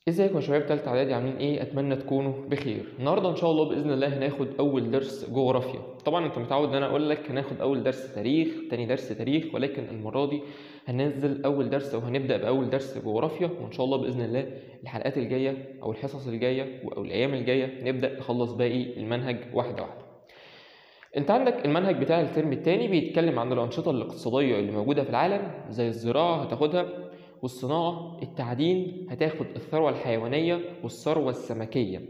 ازيكم يا شباب تالتة اعدادي عاملين ايه؟ اتمنى تكونوا بخير. النهارده ان شاء الله باذن الله هناخد اول درس جغرافيا. طبعا انت متعود ان انا اقول لك هناخد اول درس تاريخ، تاني درس تاريخ، ولكن المره دي هننزل اول درس وهنبدا باول درس جغرافيا، وان شاء الله باذن الله الحلقات الجايه او الحصص الجايه او الايام الجايه نبدا نخلص باقي المنهج واحده واحده. انت عندك المنهج بتاع الترم الثاني بيتكلم عن الانشطه الاقتصاديه اللي موجوده في العالم، زي الزراعه هتاخدها، والصناعه، التعدين هتاخد الثروه الحيوانيه والثروه السمكيه.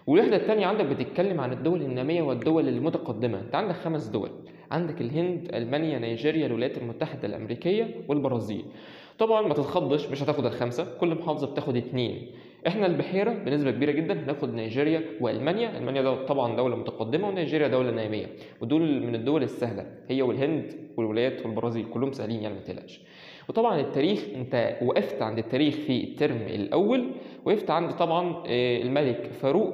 والوحده الثانيه عندك بتتكلم عن الدول الناميه والدول المتقدمه. انت عندك 5 دول، عندك الهند، المانيا، نيجيريا، الولايات المتحده الامريكيه والبرازيل. طبعا ما تتخضش، مش هتاخد الخمسه، كل محافظه بتاخد 2. احنا البحيره بنسبه كبيره جدا هناخد نيجيريا والمانيا. المانيا ده طبعا دوله متقدمه، ونيجيريا دوله ناميه، ودول من الدول السهله، هي والهند والولايات والبرازيل كلهم سهلين يعني ما تقلقش. وطبعا التاريخ انت وقفت عند التاريخ في الترم الاول، وقفت عند طبعا الملك فاروق،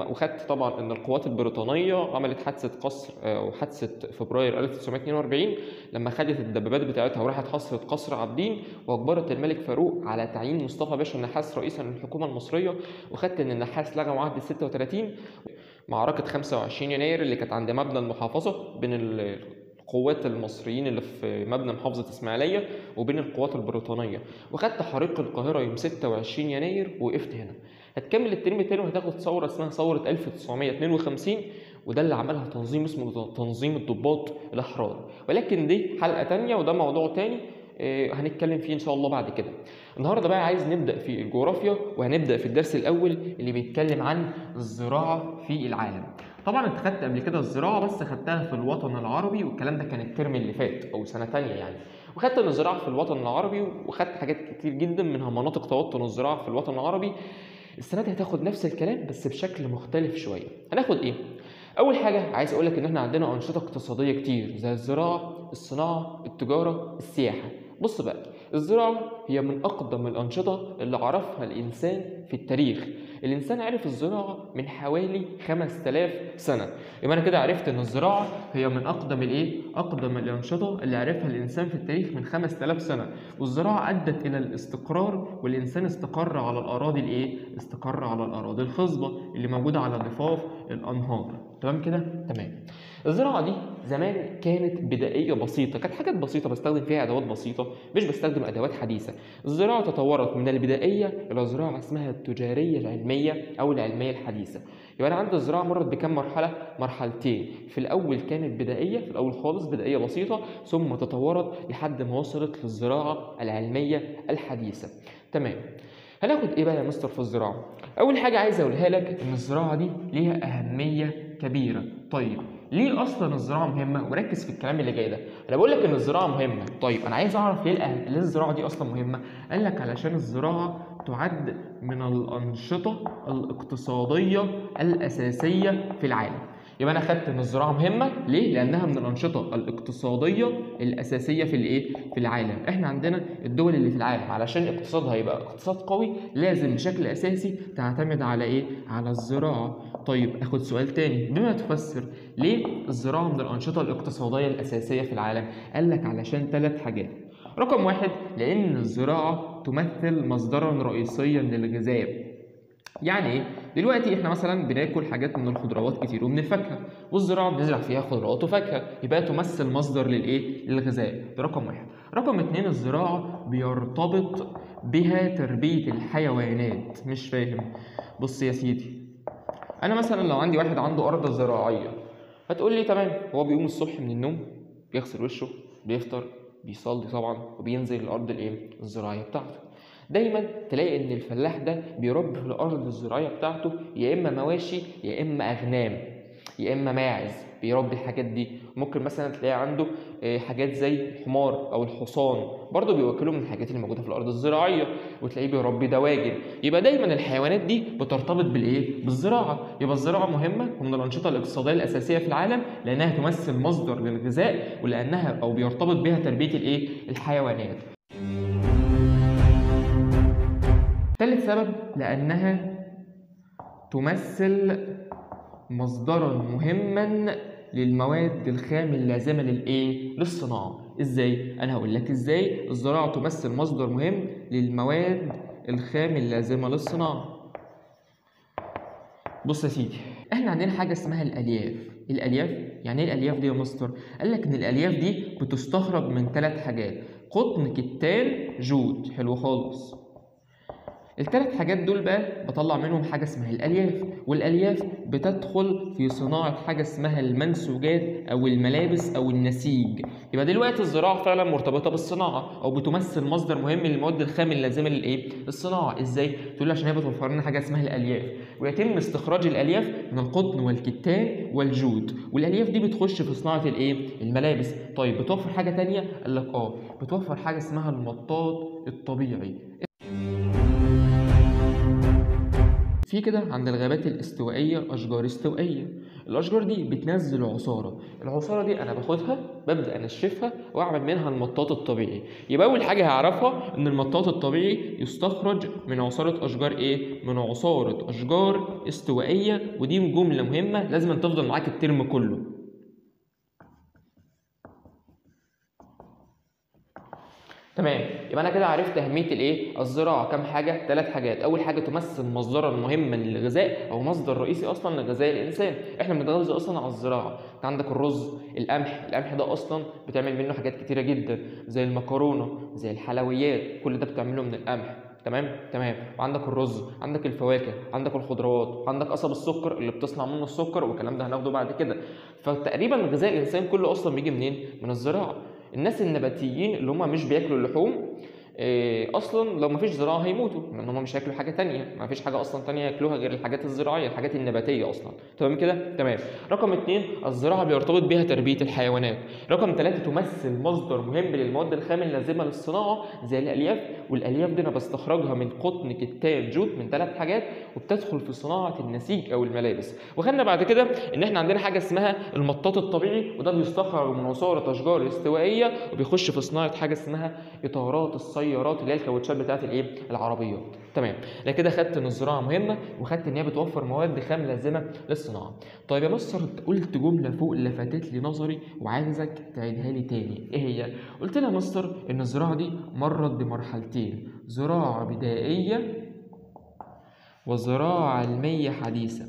وخدت طبعا ان القوات البريطانيه عملت حادثه قصر وحادثه فبراير 1942 لما خدت الدبابات بتاعتها وراحت حصرت قصر عابدين، واجبرت الملك فاروق على تعيين مصطفى باشا النحاس رئيسا للحكومه المصريه. وخدت ان النحاس لغى معاهده 36. معركه 25 يناير اللي كانت عند مبنى المحافظه بين القوات المصريين اللي في مبنى محافظة إسماعيلية وبين القوات البريطانية. وخدت حريق القاهرة يوم 26 يناير ووقفت هنا. هتكمل الترم التاني وهتاخد ثورة اسمها ثورة 1952، وده اللي عملها تنظيم اسمه تنظيم الضباط الأحرار، ولكن دي حلقة تانية وده موضوع تاني هنتكلم فيه ان شاء الله بعد كده. النهارده بقى عايز نبدا في الجغرافيا، وهنبدا في الدرس الاول اللي بيتكلم عن الزراعه في العالم. طبعا انت خدت قبل كده الزراعه، بس خدتها في الوطن العربي، والكلام ده كان الترم اللي فات او سنه تانية يعني. وخدت الزراعه في الوطن العربي، وخدت حاجات كتير جدا منها مناطق توطن الزراعه في الوطن العربي. السنه دي هتاخد نفس الكلام بس بشكل مختلف شويه. هناخد ايه؟ اول حاجه عايز اقول لك ان احنا عندنا انشطه اقتصاديه كتير، زي الزراعه، الصناعه، التجاره، السياحه. بص بقى، الزراعه هي من اقدم الانشطه اللي عرفها الانسان في التاريخ. الانسان عرف الزراعه من حوالي 5000 سنه. يبقى انا كده عرفت ان الزراعه هي من اقدم الانشطه اللي عرفها الانسان في التاريخ من 5000 سنه. والزراعه ادت الى الاستقرار، والانسان استقر على الاراضي استقر على الاراضي الخصبه اللي موجوده على ضفاف الانهار. تمام كده؟ تمام. الزراعه دي زمان كانت بدائيه بسيطه، كانت حاجات بسيطه بستخدم فيها ادوات بسيطه، مش بستخدم ادوات حديثه. الزراعه تطورت من البدائيه الى زراعه اسمها التجاريه العلميه او العلميه الحديثه. يبقى انا عندي الزراعه مرت بكم مرحله؟ مرحلتين. في الاول كانت بدائيه، في الاول خالص بدائيه بسيطه، ثم تطورت لحد ما وصلت للزراعه العلميه الحديثه. تمام. هناخد ايه بقى يا مستر في الزراعه؟ اول حاجه عايز اقولها لك ان الزراعه دي ليها اهميه كبيره. طيب ليه اصلا الزراعه مهمه؟ وركز في الكلام اللي جاي ده. انا بقول لك ان الزراعه مهمه، طيب انا عايز اعرف ليه الزراعه دي اصلا مهمه؟ قال لك علشان الزراعه تعد من الانشطه الاقتصاديه الاساسيه في العالم. يبقى انا خدت ان الزراعه مهمه ليه؟ لانها من الانشطه الاقتصاديه الاساسيه في العالم. احنا عندنا الدول اللي في العالم علشان اقتصادها يبقى اقتصاد قوي لازم بشكل اساسي تعتمد على على الزراعه. طيب اخد سؤال تاني، بما تفسر ليه الزراعه من الانشطه الاقتصاديه الاساسيه في العالم؟ قال لك علشان 3 حاجات. رقم 1، لان الزراعه تمثل مصدرا رئيسيا للغذاء. يعني ايه؟ دلوقتي احنا مثلا بناكل حاجات من الخضروات كتير ومن الفاكهه، والزراعه بنزرع فيها خضروات وفاكهه، يبقى تمثل مصدر للغذاء. ده رقم 1. رقم 2، الزراعه بيرتبط بها تربيه الحيوانات. مش فاهم؟ بص يا سيدي، انا مثلا لو عندي واحد عنده ارض زراعيه، هتقول لي تمام، هو بيقوم الصبح من النوم، بيغسل وشه، بيفطر، بيصلي طبعا، وبينزل الارض الزراعيه بتاعته. دايما تلاقي ان الفلاح ده بيربي في الارض الزراعيه بتاعته يا اما مواشي يا اما اغنام يا اما ماعز، بيربي الحاجات دي. ممكن مثلا تلاقي عنده حاجات زي الحمار او الحصان، برضه بيوكلوا من الحاجات اللي موجوده في الارض الزراعيه. وتلاقيه بيربي دواجن. يبقى دايما الحيوانات دي بترتبط بالزراعه. يبقى الزراعه مهمه ومن الانشطه الاقتصاديه الاساسيه في العالم، لانها تمثل مصدر للغذاء، ولانها او بيرتبط بها تربيه الحيوانات. ثالث سبب، لأنها تمثل مصدرا مهما للمواد الخام اللازمة للصناعة. ازاي؟ انا هقول لك ازاي الزراعة تمثل مصدر مهم للمواد الخام اللازمة للصناعة. بص يا سيدي، احنا عندنا حاجة اسمها الألياف. الألياف يعني ايه الألياف دي يا مستر؟ قال لك إن الألياف دي بتستخرج من 3 حاجات: قطن، كتان، جود. حلو خالص. ال3 حاجات دول بقى بطلع منهم حاجة اسمها الألياف، والألياف بتدخل في صناعة حاجة اسمها المنسوجات أو الملابس أو النسيج. يبقى دلوقتي الزراعة فعلا مرتبطة بالصناعة أو بتمثل مصدر مهم للمواد الخام اللازمة للصناعة. إزاي؟ تقول لي عشان هي بتوفر لنا حاجة اسمها الألياف، ويتم استخراج الألياف من القطن والكتان والجود، والألياف دي بتخش في صناعة الملابس. طيب بتوفر حاجة تانية؟ قال لك بتوفر حاجة اسمها المطاط الطبيعي. في كده عند الغابات الاستوائية أشجار استوائية. الأشجار دي بتنزل عصارة، العصارة دي أنا باخدها ببدأ أنشفها وأعمل منها المطاط الطبيعي. يبقى أول حاجة هعرفها إن المطاط الطبيعي يستخرج من عصارة أشجار من عصارة أشجار استوائية، ودي جملة مهمة لازم تفضل معاك الترم كله. تمام، يبقى انا كده عرفت اهميه الزراعه. كام حاجه؟ 3 حاجات. اول حاجه تمثل مصدرا مهما للغذاء او مصدر رئيسي اصلا لغذاء الانسان. احنا بنتغذى اصلا على الزراعه. انت عندك الرز، القمح ده اصلا بتعمل منه حاجات كتيره جدا زي المكرونه، زي الحلويات، كل ده بتعمله من القمح. تمام. وعندك الرز، عندك الفواكه، عندك الخضروات، عندك قصب السكر اللي بتصنع منه السكر، والكلام ده هناخده بعد كده. فتقريبا غذاء الانسان كله اصلا بيجي منين؟ من الزراعه. الناس النباتيين اللي هم مش بياكلوا اللحوم اصلا لو مفيش زراعه هيموتوا، لان هم مش هياكلوا حاجه تانية، مفيش حاجه اصلا تانية ياكلوها غير الحاجات الزراعيه، الحاجات النباتيه اصلا. تمام كده؟ تمام. رقم 2 الزراعه بيرتبط بها تربيه الحيوانات. رقم 3 تمثل مصدر مهم للمواد الخام اللازمه للصناعه زي الالياف، والالياف دي انا بستخرجها من قطن، كتان، جود، من 3 حاجات، وبتدخل في صناعه النسيج او الملابس. وخدنا بعد كده ان احنا عندنا حاجه اسمها المطاط الطبيعي، وده بيستخرج من عصاره اشجار استوائيه وبيخش في صناعه حاجه اسمها اطارات السيارات اللي هي الكاوتشات بتاعت العربيات. تمام. انا كده خدت ان الزراعه مهمه، وخدت ان هي بتوفر مواد خام لازمه للصناعه. طيب يا مستر، قلت جمله فوق لفتت لي نظري وعايزك تعيدها لي تاني. ايه هي؟ قلت لها يا مستر ان الزراعه دي مرت بمرحلتين: زراعه بدائيه وزراعه علميه حديثه.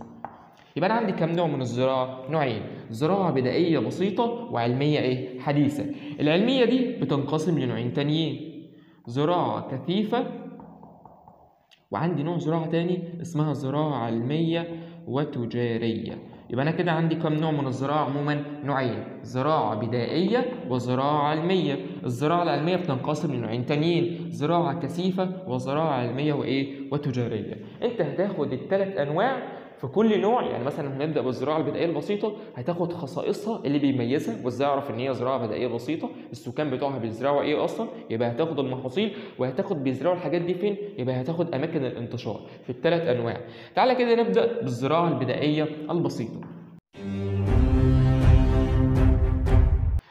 يبقى انا عندي كام نوع من الزراعه؟ نوعين: زراعه بدائيه بسيطه، وعلميه حديثه. العلميه دي بتنقسم لنوعين تانيين: زراعة كثيفة، وعندي نوع زراعة تاني اسمها زراعة علمية وتجارية. يبقى أنا كده عندي كم نوع من الزراعة عموما؟ نوعين: زراعة بدائية وزراعة علمية. الزراعة العلمية بتنقسم لنوعين تانيين: زراعة كثيفة وزراعة علمية وتجارية. أنت هتاخد ال3 أنواع في كل نوع. يعني مثلا هنبدا بالزراعه البدائيه البسيطه، هتاخد خصائصها اللي بيميزها وازاي اعرف ان هي زراعه بدائيه بسيطه، السكان بتوعها بيزرعوا ايه اصلا، يبقى هتاخد المحاصيل، وهتاخد بيزرعوا الحاجات دي فين، يبقى هتاخد اماكن الانتشار في ال3 انواع. تعالى كده نبدا بالزراعه البدائيه البسيطه.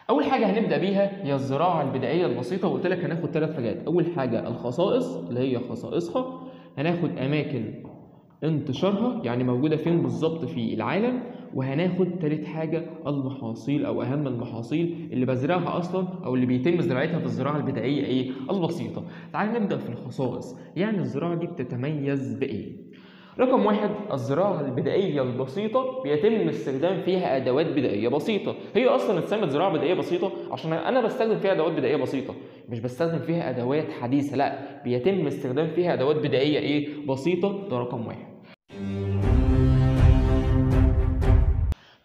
اول حاجه هنبدا بيها هي الزراعه البدائيه البسيطه، وقلت لك هناخد 3 حاجات. اول حاجه الخصائص اللي هي خصائصها، هناخد اماكن انتشارها يعني موجودة فين بالظبط في العالم، وهناخد تالت حاجة المحاصيل أو أهم المحاصيل اللي بزرعها أصلا أو اللي بيتم زراعتها في الزراعة البدائية البسيطة. تعال نبدأ في الخصائص. يعني الزراعة دي بتتميز بإيه؟ رقم 1 الزراعة البدائية البسيطة بيتم استخدام فيها أدوات بدائية بسيطة. هي أصلا اتسمت زراعة بدائية بسيطة عشان أنا بستخدم فيها أدوات بدائية بسيطة، مش بستخدم فيها أدوات حديثة، لا، بيتم استخدام فيها أدوات بدائية بسيطة. ده رقم 1.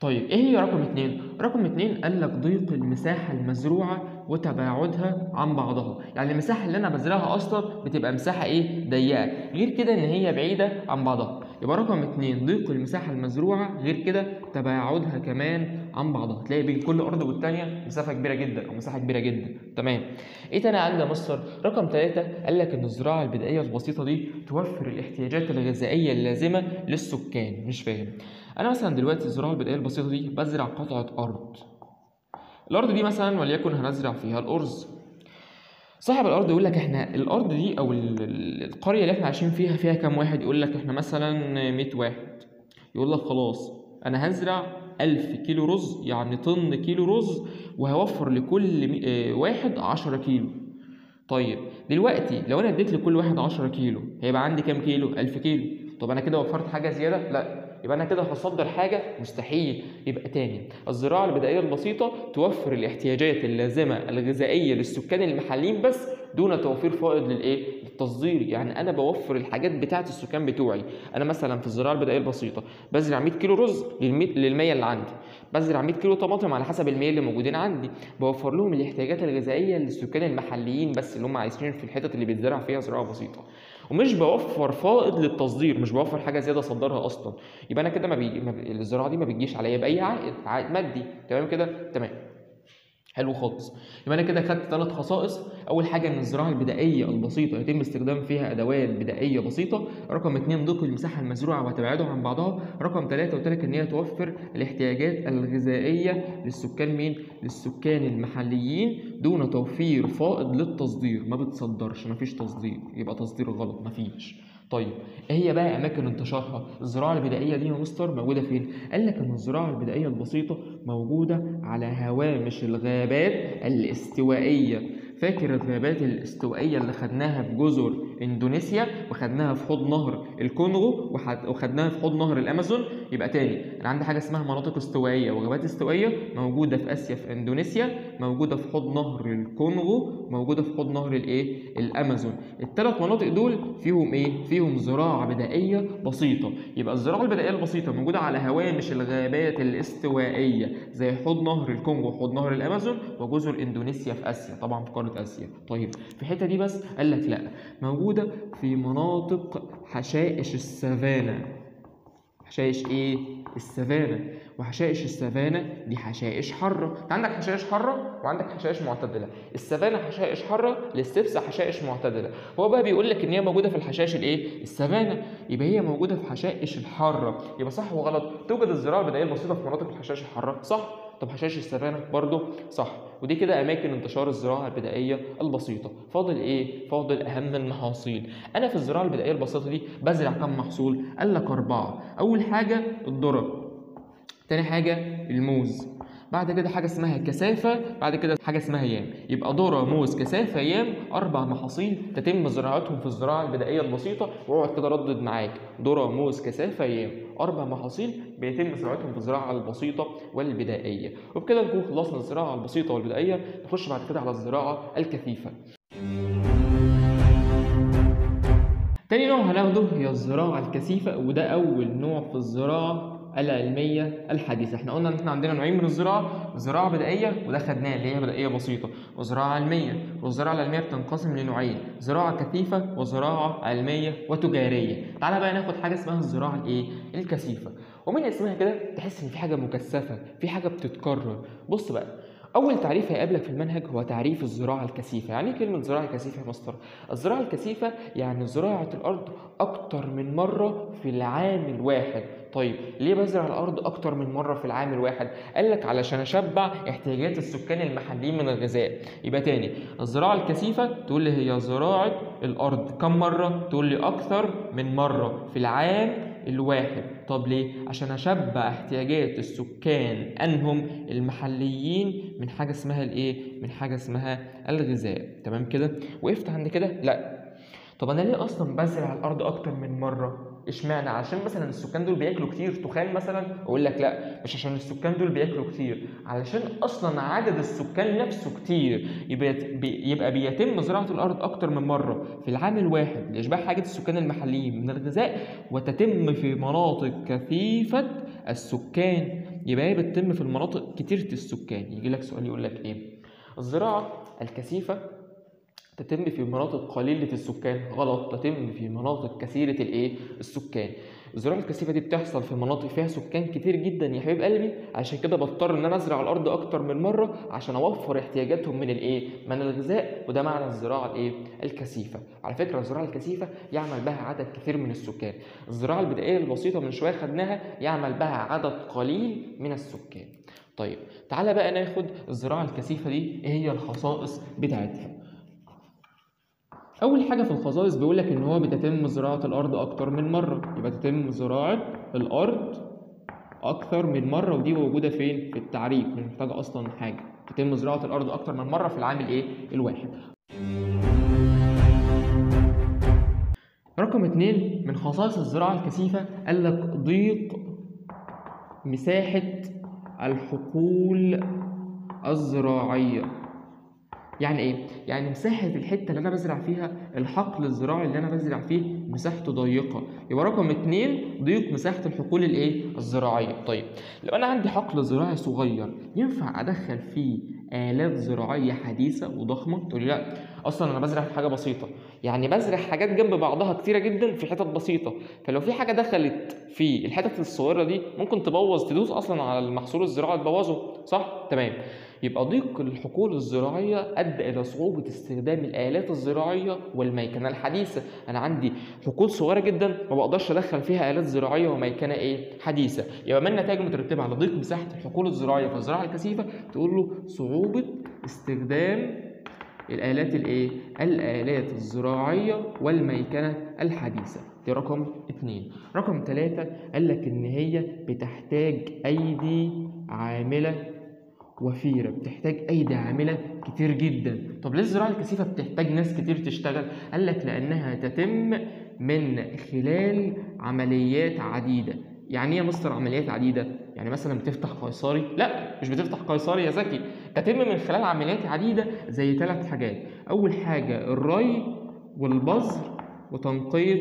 طيب ايه هي رقم 2؟ رقم 2 قال لك ضيق المساحة المزروعة وتباعدها عن بعضها. يعني المساحة اللي انا بزرعها اصلا بتبقى مساحة ضيقة، غير كده ان هي بعيدة عن بعضها. يبقى رقم 2 ضيق المساحة المزروعة، غير كده تباعدها كمان عن بعضها. تلاقي بين كل ارض والتانية مسافة كبيرة جدا او مساحة كبيرة جدا. تمام. ايه تاني عندنا مصر؟ رقم 3 قال لك ان الزراعة البدائية البسيطة دي توفر الاحتياجات الغذائية اللازمة للسكان. مش فاهم. انا مثلا دلوقتي الزراعه البدائيه البسيطه دي بزرع قطعه ارض. الارض دي مثلا وليكن هنزرع فيها الارز. صاحب الارض يقول لك احنا الارض دي او القريه اللي احنا عايشين فيها كام واحد؟ يقول لك احنا مثلا 100 واحد. يقول لك خلاص انا هزرع 1000 كيلو رز، يعني طن كيلو رز، وهوفر لكل واحد 10 كيلو. طيب دلوقتي لو انا اديت لكل واحد 10 كيلو هيبقى عندي كام كيلو؟ 1000 كيلو. طب انا كده وفرت حاجه زياده؟ لا. يبقى انا كده هصدر حاجه؟ مستحيل. يبقى تاني، الزراعه البدائيه البسيطه توفر الاحتياجات اللازمه الغذائيه للسكان المحليين بس دون توفير فائض للتصدير. يعني انا بوفر الحاجات بتاعه السكان بتوعي. انا مثلا في الزراعه البدائيه البسيطه بزرع 100 كيلو رز لل100 اللي عندي، بزرع 100 كيلو طماطم على حسب ال100 اللي موجودين عندي، بوفر لهم الاحتياجات الغذائيه للسكان المحليين بس اللي هم عايشين في الحتت اللي بيتزرع فيها زراعه بسيطه، ومش بوفر فائض للتصدير، مش بوفر حاجه زياده اصدرها اصلا. يبقى انا كده الزراعه دي ما بتجيش عليا باي عائد مادي. تمام كده؟ تمام، حلو خالص. يبقى انا كده خدت 3 خصائص. اول حاجه ان الزراعه البدائيه البسيطه يتم استخدام فيها ادوات بدائيه بسيطه. رقم 2 ضيق المساحه المزروعه وتباعدها عن بعضها. رقم 3 قلت لك ان هي توفر الاحتياجات الغذائيه للسكان مين؟ للسكان المحليين دون توفير فائض للتصدير. ما بتصدرش، ما فيش تصدير، يبقى تصدير غلط، ما فيش. طيب ايه هي بقى اماكن انتشارها؟ الزراعه البدائيه دي يا مستر موجوده فين؟ قال لك ان الزراعه البدائيه البسيطه موجوده على هوامش الغابات الاستوائيه. فاكر الغابات الاستوائيه اللي خدناها في جزر اندونيسيا وخدناها في حوض نهر الكونغو وخدناها في حوض نهر الامازون؟ يبقى تاني انا عندي حاجه اسمها مناطق استوائيه وغابات استوائيه موجوده في اسيا، في اندونيسيا، موجوده في حوض نهر الكونغو، موجوده في حوض نهر الامازون. الثلاث مناطق دول فيهم ايه؟ فيهم زراعه بدائيه بسيطه. يبقى الزراعه البدائيه البسيطه موجوده على هوامش الغابات الاستوائيه زي حوض نهر الكونغو وحوض نهر الامازون وجزر اندونيسيا في اسيا، طبعا في قاره اسيا. طيب في الحته دي بس؟ قال لك لا، موجوده في مناطق حشائش السافانا. حشائش ايه؟ السافانا. وحشائش السافانا دي حشائش حاره. انت عندك حشائش حاره وعندك حشائش معتدله. السافانا حشائش حاره، الاستبسا حشائش معتدله. هو بقى بيقول لك ان هي موجوده في الحشائش الايه؟ السافانا. يبقى هي موجوده في حشائش الحاره. يبقى صح وغلط؟ توجد الزراعه البدائيه البسيطه في مناطق الحشائش الحاره، صح؟ طب حشائش السافانا برضه صح. ودي كده اماكن انتشار الزراعه البدائيه البسيطه. فاضل ايه؟ فاضل اهم المحاصيل. انا في الزراعه البدائيه البسيطه دي بزرع كم محصول؟ قال لك 4. اول حاجه الذره، تاني حاجه الموز، بعد كده حاجه اسمها كثافه، بعد كده حاجه اسمها يام. يبقى ذره، موز، كثافه، يام، 4 محاصيل تتم زراعتهم في الزراعه البدائيه البسيطه. واقعد كده ردد معاك: ذره، موز، كثافه، يام، 4 محاصيل بيتم زراعتهم في الزراعه البسيطه والبدائيه. وبكده نكون خلصنا الزراعه البسيطه والبدائيه. نخش بعد كده على الزراعه الكثيفه. تاني نوع هناخده هي الزراعه الكثيفه، وده اول نوع في الزراعه العلميه الحديثه. احنا قلنا ان احنا عندنا نوعين من الزراعه: زراعه بدائيه وده خدناه اللي هي بدائيه بسيطه، وزراعه علميه. والزراعه العلميه بتنقسم لنوعين: زراعه كثيفه وزراعه علميه وتجاريه. تعالى بقى ناخد حاجه اسمها الزراعه الايه؟ الكثيفه. ومن اسمها كده تحس ان في حاجه مكثفه، في حاجه بتتكرر. بص بقى، أول تعريف هيقابلك في المنهج هو تعريف الزراعة الكثيفة. يعني إيه كلمة زراعة كثيفة يا مستر؟ الزراعة الكثيفة يعني زراعة الأرض أكتر من مرة في العام الواحد. طيب ليه بزرع الأرض أكتر من مرة في العام الواحد؟ قال لك علشان أشبع احتياجات السكان المحليين من الغذاء. يبقى تاني، الزراعة الكثيفة تقول لي هي زراعة الأرض كم مرة؟ تقول لي أكتر من مرة في العام الواحد. طب ليه؟ عشان اشبع احتياجات السكان انهم المحليين من حاجه اسمها الايه؟ من حاجه اسمها الغذاء. تمام كده؟ وقفت عند كده؟ لا. طب انا ليه اصلا بزرع الارض اكتر من مره؟ اشمعنى؟ عشان مثلا السكان دول بياكلوا كتير تخان مثلا؟ اقول لك لا، مش عشان السكان دول بياكلوا كتير، علشان اصلا عدد السكان نفسه كتير. يبقى بيتم زراعه الارض اكتر من مره في العام الواحد لاشباع حاجه السكان المحليين من الغذاء، وتتم في مناطق كثيفه السكان. يبقى هي بتتم في المناطق كتيره السكان. يجي لك سؤال يقول لك ايه؟ الزراعه الكثيفه تتم في مناطق قليلة السكان. غلط، تتم في مناطق كثيرة الايه؟ السكان. الزراعة الكثيفة دي بتحصل في مناطق فيها سكان كتير جدا يا حبيب قلبي، عشان كده بضطر ان انا ازرع الارض اكتر من مرة عشان اوفر احتياجاتهم من الايه؟ من الغذاء. وده معنى الزراعة الايه؟ الكثيفة. على فكرة الزراعة الكثيفة يعمل بها عدد كثير من السكان. الزراعة البدائية البسيطة من شوية خدناها يعمل بها عدد قليل من السكان. طيب تعالى بقى ناخد الزراعة الكثيفة دي ايه هي الخصائص بتاعتها. أول حاجة في الخصائص بيقولك إن هو بتتم زراعة الأرض أكتر من مرة. يبقى تتم زراعة الأرض أكتر من مرة، ودي موجودة فين؟ في التعريف، مش محتاجة أصلا حاجة. تتم زراعة الأرض أكتر من مرة في العام الإيه؟ الواحد. رقم 2 من خصائص الزراعة الكثيفة قال لك ضيق مساحة الحقول الزراعية. يعني ايه؟ يعني مساحة الحتة اللي انا بزرع فيها، الحقل الزراعي اللي انا بزرع فيه مساحته ضيقة. يبقى رقم 2 ضيق مساحة الحقول الزراعية. طيب لو انا عندي حقل زراعي صغير ينفع ادخل فيه آلات زراعية حديثة وضخمة؟ تقولي لا، اصلا انا بزرع في حاجة بسيطة، يعني بزرع حاجات جنب بعضها كتيرة جدا في حتت بسيطة، فلو في حاجة دخلت في الحتت الصغيرة دي ممكن تبوظ، تدوس اصلا على المحصول الزراعي تبوظه، صح؟ تمام. يبقى ضيق الحقول الزراعية أدى إلى صعوبة استخدام الآلات الزراعية والميكنة الحديثة. أنا عندي حقول صغيرة جدا ما بقدرش أدخل فيها آلات زراعية وميكنة حديثة. يبقى ما النتائج المترتبة على ضيق مساحة الحقول الزراعية في الزراعة الكثيفة؟ تقول له صعوبة استخدام الآلات الآلات الزراعية والميكنة الحديثة. دي رقم 2. رقم 3 قال لك إن هي بتحتاج أيدي عاملة وفيرة، بتحتاج أيدي عاملة كتير جدا. طب ليه الزراعة الكثيفة بتحتاج ناس كتير تشتغل؟ قال لك لأنها تتم من خلال عمليات عديدة. يعني ايه يا مستر عمليات عديدة؟ يعني مثلا بتفتح قيصري؟ لا، مش بتفتح قيصري يا زكي، تتم من خلال عمليات عديدة زي 3 حاجات. أول حاجة الري والبذر وتنقية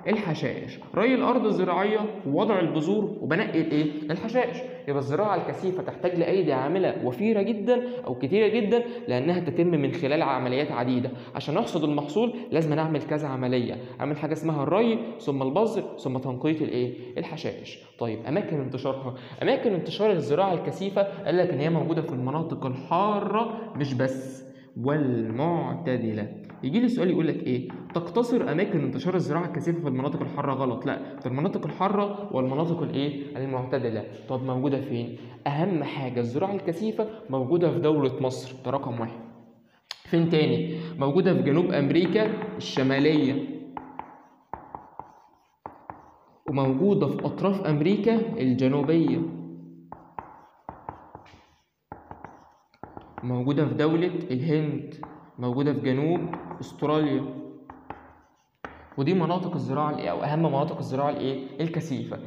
الحشائش. ري الأرض الزراعية ووضع البذور وبنقي الحشائش. يبقى الزراعة الكثيفة تحتاج لأيدي عاملة وفيرة جدا أو كتيرة جدا لأنها تتم من خلال عمليات عديدة. عشان نحصد المحصول لازم نعمل كذا عملية، أعمل حاجة اسمها الري ثم البذر ثم تنقية الحشائش. طيب أماكن انتشارها، أماكن انتشار الزراعة الكثيفة قال لك إن هي موجودة في المناطق الحارة مش بس والمعتدلة. يجي لي سؤال يقول لك ايه؟ تقتصر اماكن انتشار الزراعه الكثيفه في المناطق الحاره؟ غلط، لا، في المناطق الحاره والمناطق المعتدله. طب موجوده فين؟ اهم حاجه الزراعه الكثيفه موجوده في دوله مصر، ده رقم 1. فين تاني؟ موجوده في جنوب امريكا الشماليه، وموجوده في اطراف امريكا الجنوبيه، موجوده في دوله الهند، موجوده في جنوب استراليا. ودي مناطق الزراعه او اهم مناطق الزراعه الكثيفه.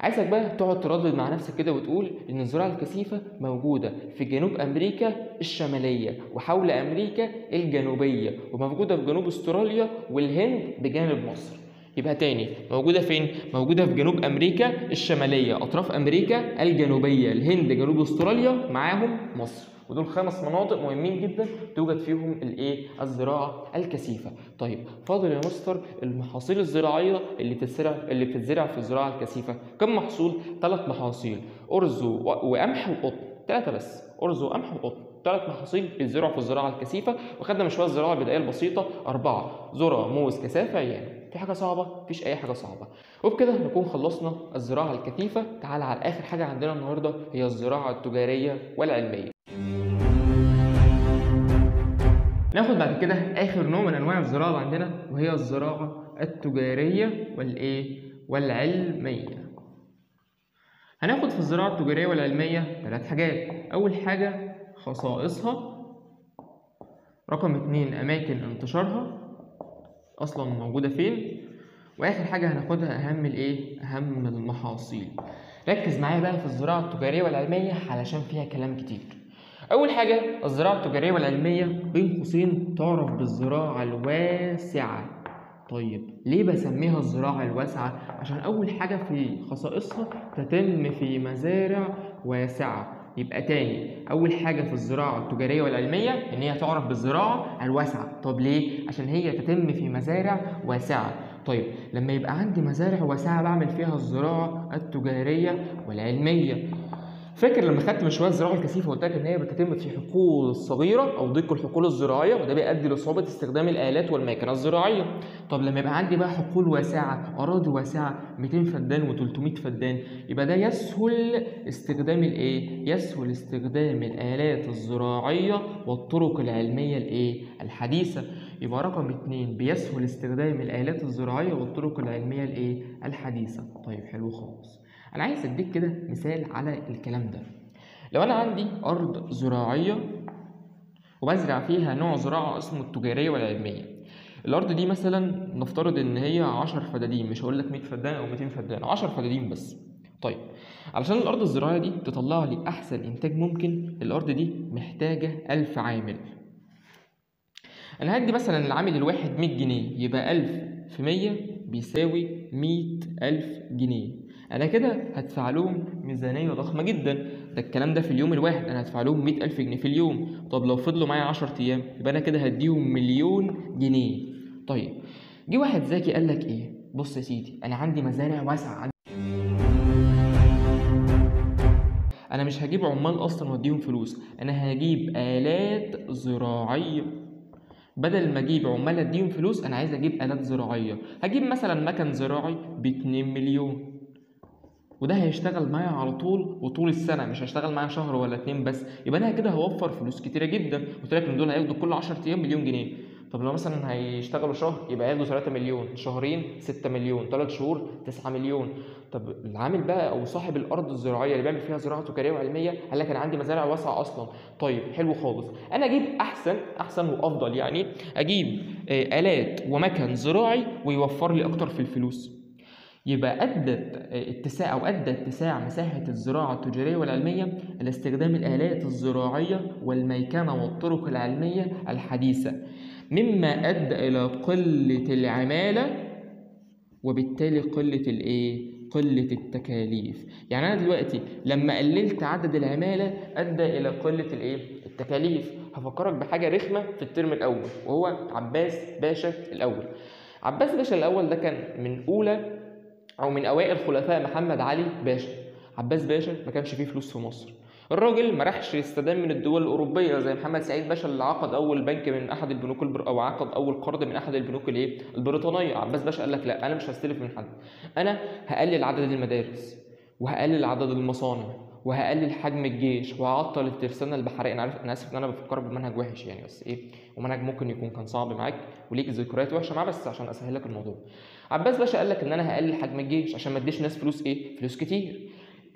عايزك بقى تقعد تردد مع نفسك كده وتقول ان الزراعه الكثيفه موجوده في جنوب امريكا الشماليه وحول امريكا الجنوبيه، وموجوده في جنوب استراليا والهند بجانب مصر. يبقى تاني، موجوده فين؟ موجوده في جنوب امريكا الشماليه، اطراف امريكا الجنوبيه، الهند، جنوب استراليا، معاهم مصر. ودول 5 مناطق مهمين جدا توجد فيهم الزراعه الكثيفه. طيب فاضل يا مستر المحاصيل الزراعيه اللي بتتزرع في الزراعه الكثيفه. كم محصول؟ 3 محاصيل، ارز وقمح وقطن. 3 بس، ارز وقمح وقطن، 3 محاصيل بيتزرعوا في الزراعه الكثيفه. وخدنا من شويه الزراعه البدائيه البسيطه 4: ذره، موز، كثافه، عيان. في حاجه صعبه؟ مفيش اي حاجه صعبه. وبكده نكون خلصنا الزراعه الكثيفه. تعال على اخر حاجه عندنا النهارده، هي الزراعه التجاريه والعلميه. ناخد بعد كده اخر نوع من انواع الزراعه اللي عندنا، وهي الزراعه التجاريه والعلميه. هناخد في الزراعه التجاريه والعلميه 3 حاجات. اول حاجه خصائصها، رقم 2 اماكن انتشارها، اصلا موجوده فين، واخر حاجه هناخدها اهم المحاصيل. ركز معايا بقى في الزراعه التجاريه والعلميه علشان فيها كلام كتير. أول حاجة الزراعة التجارية والعلمية بين قوسين تعرف بالزراعة الواسعة. طيب ليه بسميها الزراعة الواسعة؟ عشان أول حاجة في خصائصها تتم في مزارع واسعة. يبقى تاني، أول حاجة في الزراعة التجارية والعلمية إن هي تعرف بالزراعة الواسعة. طب ليه؟ عشان هي تتم في مزارع واسعة. طيب لما يبقى عندي مزارع واسعة بعمل فيها الزراعة التجارية والعلمية. فاكر لما خدت من شويه الزراعه الكثيفه وقلت لك ان هي بتتم في حقول صغيره او ضيق الحقول الزراعيه، وده بيؤدي لصعوبه استخدام الالات والميكنه الزراعيه. طب لما يبقى عندي بقى حقول واسعه، اراضي واسعه 200 فدان و300 فدان، يبقى ده يسهل استخدام يسهل استخدام الالات الزراعيه والطرق العلميه الحديثه. يبقى رقم 2 بيسهل استخدام الالات الزراعيه والطرق العلميه الحديثه. طيب حلو خالص. أنا عايز أديك كده مثال على الكلام ده. لو أنا عندي أرض زراعية وبزرع فيها نوع زراعة اسمه التجارية والعلمية. الأرض دي مثلا نفترض إن هي 10 فدادين، مش هقول لك 100 فدان أو 200 فدان، 10 فدادين بس. طيب علشان الأرض الزراعية دي تطلع لي أحسن إنتاج ممكن، الأرض دي محتاجة 1000 عامل. أنا هدي مثلا العامل الواحد 100 جنيه، يبقى 1000 في 100 بيساوي 100,000 جنيه. أنا كده هدفع لهم ميزانية ضخمة جدا، ده الكلام ده في اليوم الواحد، أنا هدفع لهم 100,000 جنيه في اليوم. طب لو فضلوا معايا 10 أيام يبقى أنا كده هديهم 1,000,000 جنيه. طيب جه واحد ذكي قال لك إيه؟ بص يا سيدي، أنا عندي مزارع واسعة، أنا مش هجيب عمال أصلا وأديهم فلوس، أنا هجيب آلات زراعية. بدل ما اجيب عمال اديهم فلوس، انا عايز اجيب الات زراعيه. هجيب مثلا مكن زراعي ب2 مليون، وده هيشتغل معايا على طول وطول السنه، مش هيشتغل معايا شهر ولا 2 بس. يبقى انا كده هوفر فلوس كتيره جدا. قلت لك ان دول هياخدوا كل 10 ايام مليون جنيه. طب لو مثلا هيشتغلوا شهر يبقى هياخدوا 3 مليون، شهرين 6 مليون، 3 شهور 9 مليون. طب العامل بقى او صاحب الارض الزراعيه اللي بيعمل فيها زراعه تجاريه وعلميه قال لك انا عندي مزارع واسعه اصلا. طيب حلو خالص، انا اجيب احسن وافضل، يعني اجيب الات ومكن زراعي ويوفر لي اكتر في الفلوس. يبقى أدى اتساع مساحة الزراعة التجارية والعلمية إلى استخدام الآلات الزراعية والميكنة والطرق العلمية الحديثة، مما أدى إلى قلة العمالة وبالتالي قلة التكاليف. يعني أنا دلوقتي لما قللت عدد العمالة أدى إلى قلة التكاليف. هفكرك بحاجة رخمة في الترم الأول، وهو عباس باشا الأول. عباس باشا الأول ده كان من أوائل خلفاء محمد علي باشا. عباس باشا ما كانش فيه فلوس في مصر. الراجل ما راحش يستدان من الدول الأوروبية زي محمد سعيد باشا اللي عقد أول بنك من أحد البنوك أو عقد أول قرض من أحد البنوك البريطانية. عباس باشا قال لك لا، أنا مش هستلف من حد، أنا هقلل عدد المدارس وهقلل عدد المصانع وهقلل حجم الجيش وهعطل الترسانة البحرية. أنا آسف إن أنا بفكرك بمنهج وحش يعني، بس ومنهج ممكن يكون كان صعب معاك وليك ذكريات وحشة معاه، بس عشان أسهل لك الموضوع. عباس باشا قال لك ان انا هقلل حجم الجيش عشان ما اديش ناس فلوس كتير.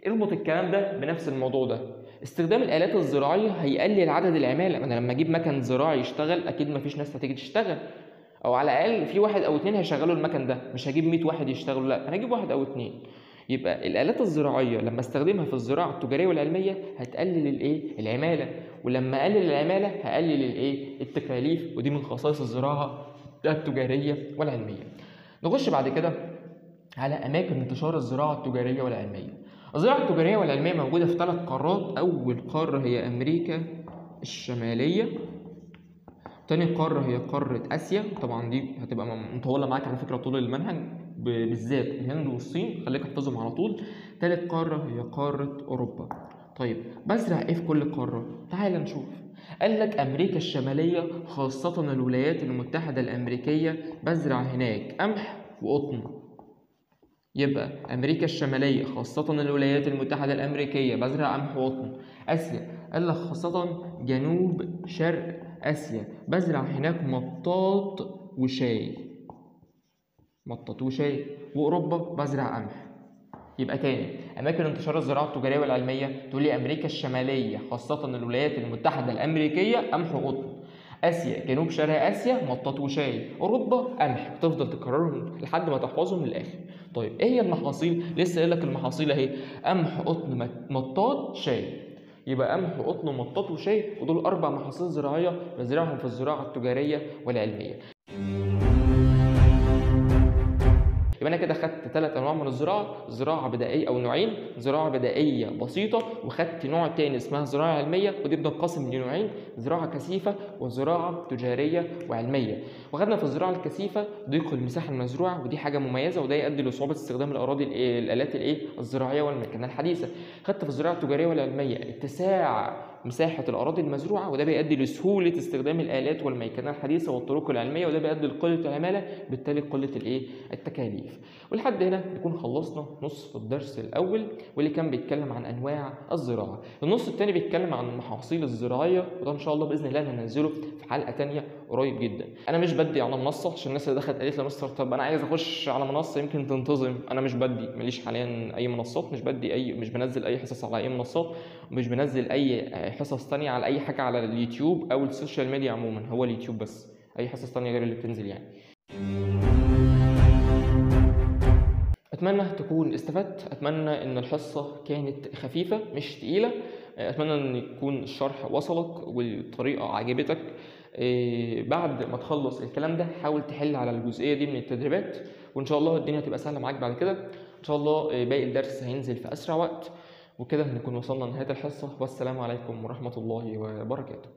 اربط الكلام ده بنفس الموضوع ده. استخدام الالات الزراعيه هيقلل عدد العماله. انا لما اجيب مكن زراعي يشتغل اكيد ما فيش ناس هتيجي تشتغل، او على الاقل في واحد او اتنين هيشغلوا المكن ده. مش هجيب 100 واحد يشتغلوا، لا انا هجيب واحد او اتنين. يبقى الالات الزراعيه لما استخدمها في الزراعه التجاريه والعلميه هتقلل العماله، ولما اقلل العماله هقلل التكاليف، ودي من خصائص الزراعه التجاريه والعلميه. نخش بعد كده على أماكن انتشار الزراعة التجارية والعلمية. الزراعة التجارية والعلمية موجودة في 3 قارات. أول قارة هي أمريكا الشمالية، تاني قارة هي قارة آسيا، طبعا دي هتبقى مطولة معاك على فكرة طول المنهج، بالذات الهند والصين خليك احفظهم على طول. تالت قارة هي قارة أوروبا. طيب بزرع إيه في كل قارة؟ تعال نشوف. قال لك أمريكا الشمالية خاصة الولايات المتحدة الأمريكية بزرع هناك قمح وقطن. يبقى أمريكا الشمالية خاصة الولايات المتحدة الأمريكية بزرع قمح وقطن. آسيا قال لك خاصة جنوب شرق آسيا بزرع هناك مطاط وشاي. وأوروبا بزرع قمح. يبقى تاني، أماكن انتشار الزراعة التجارية والعلمية تقول لي أمريكا الشمالية خاصة الولايات المتحدة الأمريكية قمح وقطن. آسيا جنوب شرق آسيا مطاط وشاي. أوروبا قمح. تفضل تكررهم لحد ما تحفظهم للآخر. طيب إيه هي المحاصيل؟ لسه قايل لك المحاصيل أهي، قمح قطن مطاط شاي. يبقى قمح وقطن مطاط وشاي، ودول 4 محاصيل زراعية بزرعهم في الزراعة التجارية والعلمية. يبقى انا كده خدت 3 انواع من الزراعه، زراعه بدائيه او نوعين، زراعه بدائيه بسيطه، وخدت نوع تاني اسمها زراعه علميه، ودي بتنقسم لنوعين، زراعه كثيفه وزراعه تجاريه وعلميه. وخدنا في الزراعه الكثيفه ضيق المساحه المزروعه، ودي حاجه مميزه وده يؤدي لصعوبه استخدام الالات الزراعيه والمكنه الحديثه. خدت في الزراعه التجاريه والعلميه اتساع مساحة الأراضي المزروعة، وده بيؤدي لسهولة استخدام الآلات والميكنة الحديثة والطرق العلمية، وده بيؤدي لقلة العمالة بالتالي قلة التكاليف. ولحد هنا نكون خلصنا نصف الدرس الأول واللي كان بيتكلم عن أنواع الزراعة. النص الثاني بيتكلم عن المحاصيل الزراعية، وده إن شاء الله بإذن الله هننزله في حلقة تانية قريب جدا. انا مش بدي على منصه، عشان الناس اللي دخلت قالت لي مستر طب انا عايز اخش على منصه يمكن تنتظم. انا مش بدي، ماليش حاليا اي منصات، مش بنزل اي حصص على اي منصات، ومش بنزل اي حصص تانية على اي حاجه على اليوتيوب او السوشيال ميديا عموما، هو اليوتيوب بس، اي حصص تانية غير اللي بتنزل يعني. اتمنى تكون استفدت، اتمنى ان الحصه كانت خفيفه مش تقيله، اتمنى ان يكون الشرح وصلك والطريقه عجبتك. بعد ما تخلص الكلام ده حاول تحل على الجزئيه دي من التدريبات، وان شاء الله الدنيا هتبقى سهله معاك بعد كده ان شاء الله. باقي الدرس هينزل في اسرع وقت، وكده نكون وصلنا لنهايه الحصه، والسلام عليكم ورحمه الله وبركاته.